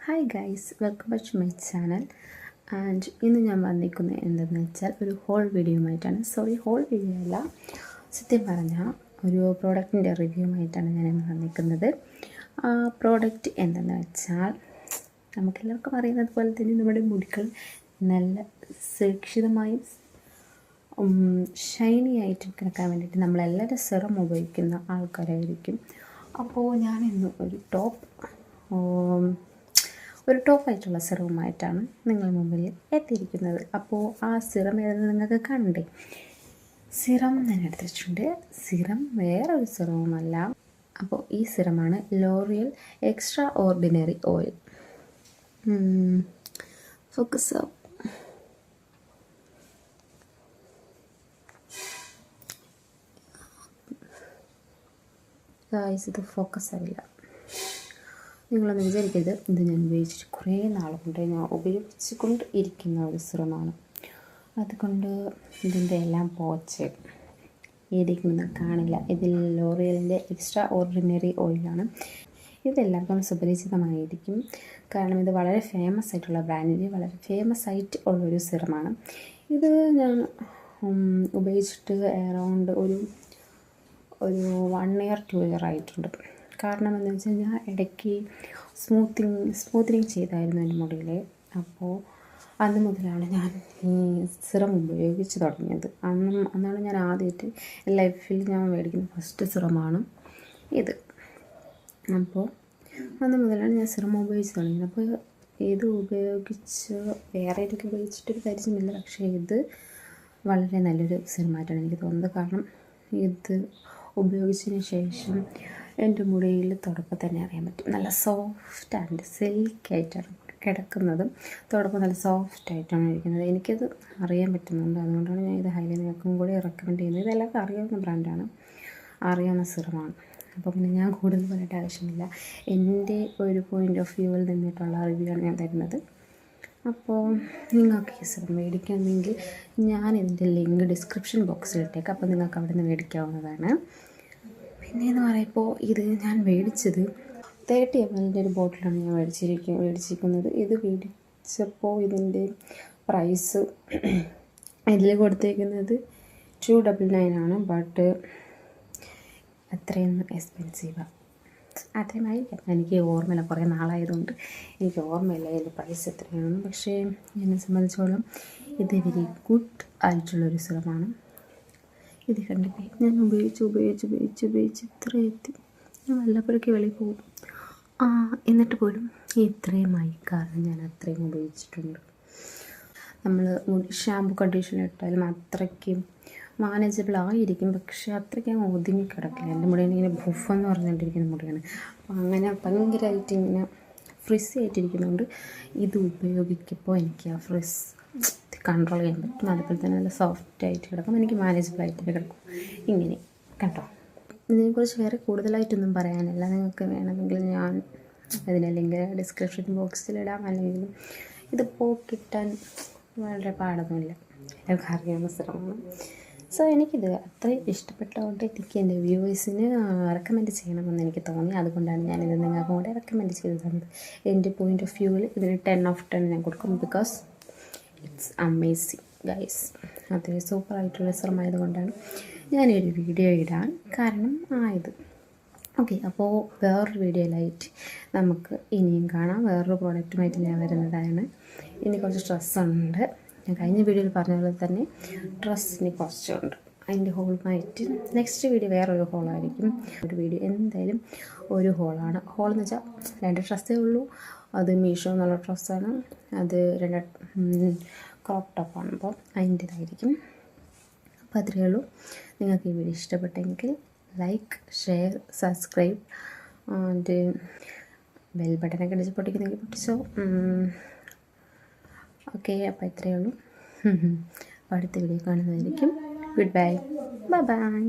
Hi guys, welcome back to my channel. And ഇന്ന് ഞാൻ വന്നിരിക്കുന്നത് എന്തെന്ന് വെച്ചാൽ ഒരു ഹോൾ വീഡിയോയുമായിട്ടാണ്. ഹോൾ വീഡിയോ അല്ല, സത്യം പറഞ്ഞാൽ ഒരു പ്രോഡക്റ്റിൻ്റെ റിവ്യൂമായിട്ടാണ് ഞാൻ ഇന്ന് വന്നിരിക്കുന്നത്. ആ പ്രോഡക്റ്റ് എന്തെന്ന് വെച്ചാൽ നമുക്കെല്ലാവർക്കും അറിയുന്നത് പോലെ തന്നെ നമ്മുടെ മുടികൾ നല്ല സുരക്ഷിതമായും ഷൈനി ആയിട്ട് കിടക്കാൻ വേണ്ടിയിട്ട് നമ്മളെല്ലാവരും സെറം ഉപയോഗിക്കുന്ന ആൾക്കാരായിരിക്കും. അപ്പോൾ ഞാനിന്ന് ഒരു ടോപ്പായിട്ടുള്ള സിറവുമായിട്ടാണ് നിങ്ങളുടെ മുമ്പിൽ എത്തിയിരിക്കുന്നത്. അപ്പോൾ ആ സിറം ഏതെന്ന് നിങ്ങൾക്ക് കണ്ടേ. സിറം ഞാൻ എടുത്തിട്ടുണ്ട്. സിറം വേറൊരു സിറവുമല്ല. അപ്പോൾ ഈ സിറമാണ് L'Oréal extraordinary oil. Focus up. ഇത് ഫോക്കസ് ആവില്ല. നിങ്ങളൊന്ന് വിചാരിക്കരുത്, ഇത് ഞാൻ ഉപയോഗിച്ചിട്ട് കുറേ നാളുകൊണ്ട് ഞാൻ ഉപയോഗിച്ചുകൊണ്ട് ഇരിക്കുന്ന ഒരു സിറമാണ്. അതുകൊണ്ട് ഇതിൻ്റെ എല്ലാം പോച്ച് ഏതൊന്നും കാണില്ല. ഇതിൽ ലോറിയലിൻ്റെ എക്സ്ട്രാ ഓർഡിനറി ഓയിലാണ്. ഇതെല്ലാവർക്കും സുപരിചിതമായിരിക്കും, കാരണം ഇത് വളരെ ഫേമസ് ആയിട്ടുള്ള ബ്രാൻഡിൽ വളരെ ഫേമസ് ആയിട്ട് ഉള്ളൊരു സിറമാണ്. ഇത് ഞാൻ ഉപയോഗിച്ചിട്ട് അറൗണ്ട് ഒരു 1 year 2 year ആയിട്ടുണ്ട്. കാരണം എന്താണെന്ന് വെച്ച് കഴിഞ്ഞാൽ ഇടയ്ക്ക് സ്മൂത്തനിങ് ചെയ്തായിരുന്നു എൻ്റെ മുടിയിൽ. അപ്പോൾ അന്ന് മുതലാണ് ഞാൻ ഈ സിറം ഉപയോഗിച്ച് തുടങ്ങിയത്. അന്നാണ് ഞാൻ ആദ്യമായിട്ട് ലൈഫിൽ ഞാൻ മേടിക്കുന്ന ഫസ്റ്റ് സിറമാണ് ഇത്. അപ്പോൾ അന്ന് മുതലാണ് ഞാൻ സിറം ഉപയോഗിച്ച് തുടങ്ങിയത്. അപ്പോൾ ഇത് ഉപയോഗിച്ച് വേറെ ഏതൊക്കെ ഉപയോഗിച്ചിട്ടൊരു പരിചയമില്ല, പക്ഷേ ഇത് വളരെ നല്ലൊരു സിറമായിട്ടാണ് എനിക്ക് തോന്നുന്നത്. കാരണം ഇത് ഉപയോഗിച്ചതിന് ശേഷം എൻ്റെ മുടിയിൽ തുടക്കം തന്നെ അറിയാൻ പറ്റും, നല്ല സോഫ്റ്റ് ആൻഡ് സിൽക്കായിട്ടാണ് കിടക്കുന്നതും. തുടക്കം നല്ല സോഫ്റ്റായിട്ടാണ് ഇരിക്കുന്നത്. എനിക്കത് അറിയാൻ പറ്റുന്നുണ്ട്. അതുകൊണ്ടാണ് ഞാൻ ഇത് ഹൈലി നിങ്ങൾക്കും കൂടി റെക്കമെൻഡ് ചെയ്യുന്നത്. ഇതെല്ലാവർക്കും അറിയാവുന്ന ബ്രാൻഡാണ്, അറിയാവുന്ന സിറമാണ്. അപ്പോൾ പിന്നെ ഞാൻ കൂടുതൽ പറയേണ്ട ആവശ്യമില്ല. എൻ്റെ ഒരു പോയിൻ്റ് ഓഫ് വ്യൂവിൽ നിന്നിട്ടുള്ള റിവ്യൂ ആണ് ഞാൻ തരുന്നത്. അപ്പോൾ നിങ്ങൾക്ക് ഈ സിറം മേടിക്കണമെങ്കിൽ ഞാൻ ഇതിൻ്റെ ലിങ്ക് ഡിസ്ക്രിപ്ഷൻ ബോക്സിൽ ഇട്ടേക്കാം. അപ്പോൾ നിങ്ങൾക്ക് അവിടെ നിന്ന് മേടിക്കാവുന്നതാണ്. പിന്നെയെന്ന് പറയുമ്പോൾ ഇത് ഞാൻ മേടിച്ചത് 30 ml ഒരു ബോട്ടിലാണ് ഞാൻ മേടിച്ചിരിക്കുന്നത്. ഇത് മേടിച്ചപ്പോൾ ഇതിൻ്റെ പ്രൈസ് ഇതിൽ കൊടുത്തേക്കുന്നത് 299 ആണ്. ബട്ട് അത്രയൊന്നും എക്സ്പെൻസീവാണ്. അത്രയുമായിരിക്കാം, എനിക്ക് ഓർമ്മയില്ല. കുറേ നാളായതുകൊണ്ട് എനിക്ക് ഓർമ്മയില്ല ഇതിൻ്റെ പ്രൈസ് എത്രയാണെന്ന്. പക്ഷേ എന്നെ സംബന്ധിച്ചോളം ഇത് വെരി ഗുഡ് ആയിട്ടുള്ളൊരു സിറമാണ്. ഇത് കണ്ടില്ലേ, ഞാൻ ഉപയോഗിച്ച് ഇത്ര എത്തി. ഞാൻ വല്ലപ്പോഴൊക്കെ വെളിയിൽ പോകും, എന്നിട്ട് പോലും ഇത്രയുമായി. കാരണം ഞാൻ അത്രയും ഉപയോഗിച്ചിട്ടുണ്ട്. നമ്മൾ ഷാമ്പു കണ്ടീഷണർ ഇട്ടാലും അത്രയ്ക്കും മാനേജബിൾ ആയിരിക്കും, പക്ഷേ അത്രയ്ക്ക് അങ്ങ് ഒതുങ്ങി കിടക്കില്ല. എൻ്റെ മുടിയാണ് ഇങ്ങനെ ബുഫെന്ന് പറഞ്ഞുകൊണ്ടിരിക്കുന്ന മുടിയാണ്. അപ്പോൾ അങ്ങനെ ഭയങ്കരമായിട്ട് ഇങ്ങനെ ഫ്രിസ് ആയിട്ടിരിക്കുന്നതുകൊണ്ട് ഇത് ഉപയോഗിക്കുമ്പോൾ എനിക്ക് ആ ഫ്രിസ് കൺട്രോൾ ചെയ്യാൻ പറ്റും. അതുപോലെ തന്നെ നല്ല സോഫ്റ്റായിട്ട് കിടക്കും, എനിക്ക് മാനേജബിളായിട്ട് കിടക്കും. ഇങ്ങനെ കണ്ടോ. ഇതിനെക്കുറിച്ച് വേറെ കൂടുതലായിട്ടൊന്നും പറയാനില്ല. നിങ്ങൾക്ക് വേണമെങ്കിൽ ഞാൻ അതിൻ്റെ ലിങ്ക് ഡിസ്ക്രിപ്ഷൻ ബോക്സിലിടാം. അല്ലെങ്കിൽ ഇത് കിട്ടാൻ വളരെ പാടൊന്നുമില്ല, എല്ലാവർക്കും അറിയാവുന്ന സിറമാണ്. എനിക്കിത് അത്രയും ഇഷ്ടപ്പെട്ടതുകൊണ്ട് എനിക്ക് എൻ്റെ വ്യൂവേഴ്സിന് റെക്കമെൻഡ് ചെയ്യണമെന്ന് എനിക്ക് തോന്നി. അതുകൊണ്ടാണ് ഞാനിത് നിങ്ങൾക്ക് കൂടെ റെക്കമെൻഡ് ചെയ്ത് തന്നത്. എൻ്റെ പോയിൻ്റ് ഓഫ് വ്യൂവിൽ ഇതിന് 10 out of 10 ഞാൻ കൊടുക്കും. Because it's amazing guys. അത് സൂപ്പറായിട്ടുള്ള സിറമായതുകൊണ്ടാണ് ഞാനൊരു വീഡിയോ ഇടാൻ കാരണം ആയത്. ഓക്കെ, അപ്പോൾ വേറൊരു വീഡിയോയിലായിട്ട് നമുക്ക് ഇനിയും കാണാം. വേറൊരു പ്രോഡക്റ്റുമായിട്ട് ഞാൻ വരുന്നതാണ്. ഇനി കുറച്ച് സ്ട്രെസ്സുണ്ട്. ഞാൻ കഴിഞ്ഞ വീഡിയോയിൽ പറഞ്ഞ പോലെ തന്നെ ഡ്രസ്സിന് കുറച്ചുണ്ട്. അതിൻ്റെ ഹോളുമായിട്ട് നെക്സ്റ്റ് വീഡിയോ വേറൊരു ഹോളായിരിക്കും. ഒരു വീഡിയോ എന്തായാലും ഒരു ഹോളാണ്. ഹോളെന്ന് വെച്ചാൽ 2 ഡ്രസ്സേ ഉള്ളൂ. അത് മീഷോ എന്നുള്ള ഡ്രസ്സാണ്. അത് 2 ക്രോപ്പ് ടോപ്പാണ്. അപ്പോൾ അതിൻ്റേതായിരിക്കും. അപ്പോൾ അത്രയേ ഉള്ളൂ. നിങ്ങൾക്ക് ഈ വീഡിയോ ഇഷ്ടപ്പെട്ടെങ്കിൽ like, share, subscribe and bell ബട്ടനൊക്കെ അടിച്ച് പൊട്ടിക്കുന്നെങ്കിൽ പൊട്ടിച്ചോ. ഓക്കെ, അപ്പോൾ ഇത്രയേ ഉള്ളൂ. അപ്പോൾ അടുത്ത വീഡിയോ കാണുന്നതായിരിക്കും. Good bye, by.